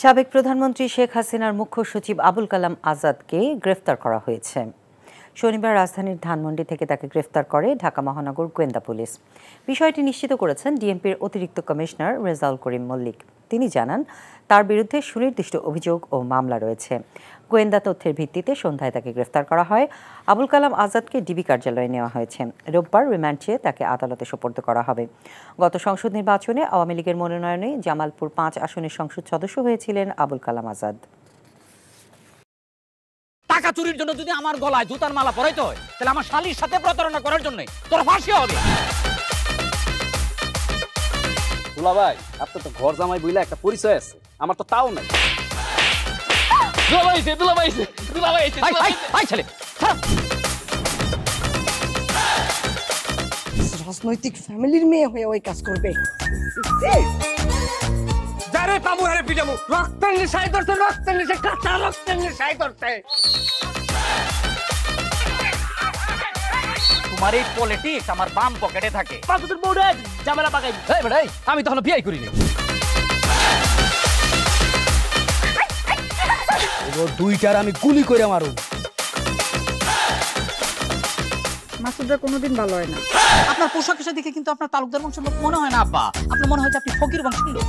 সাবেক প্রধানমন্ত্রী শেখ হাসিনার মুখ্য সচিব আবুল কালাম আজাদকে গ্রেফতার করা হয়েছে। শনিবার রাজধানীর ধানমন্ডি থেকে তাকে গ্রেফতার করে ঢাকা মহানগর গোয়েন্দা পুলিশ। বিষয়টি নিশ্চিত করেছেন ডিএমপির অতিরিক্ত কমিশনার রেজাউল করিম মল্লিক। তিনি জানান, তার বিরুদ্ধে সুনির্দিষ্ট অভিযোগ ও মামলা রয়েছে। গোয়েন্দা তথ্যের ভিত্তিতে সন্ধ্যায় তাকে গ্রেফতার করা হয়। আবুল কালাম আজাদকে ডিবি কার্যালয়ে নেওয়া হয়েছে। রোববার রিমান্ড চেয়ে তাকে আদালতে সোপর্দ করা হবে। গত সংসদ নির্বাচনে আওয়ামী লীগের মনোনয়নে জামালপুর 5 আসনের সংসদ সদস্য হয়েছিলেন আবুল কালাম আজাদ। টাকা চুরির জন্য যদি আমার গলায় জুতার মালা পরাইতে হয়, তাহলে আমার শালীর সাথে প্রতারণা করার জন্য তোর ফাঁসি হবে। দুলা ভাই, আপনার তো ঘর জামাই বইলা একটা পরিচয় আছে, আমার তো তাও নাই। রাজনৈতিক ফ্যামিলির মেয়ে হয়ে ওই কাজ করবে। যারে পাবো আরে পিটাবো, রক্তের নেশায় ধরছে, রক্তের নেশায়, কাঁচা রক্তের নেশায় ধরছে। তোমার এই পলিটিক্স আমার বাম পকেটে থাকে। পাঁচুদের বউরে ঝামেলা পাকাই। এই বেটাই, আমি তখন বিয়ে করিনি। দুইটার আমি গুলি করে মারু। মাসুদরা কোনোদিন ভালো হয় না। আপনার পোশাক আশাক দেখে কিন্তু আপনার তালুকদার বংশের লোক মনে হয় না আব্বা, আপনার মনে হয় যে আপনি ফকির বংশের লোক।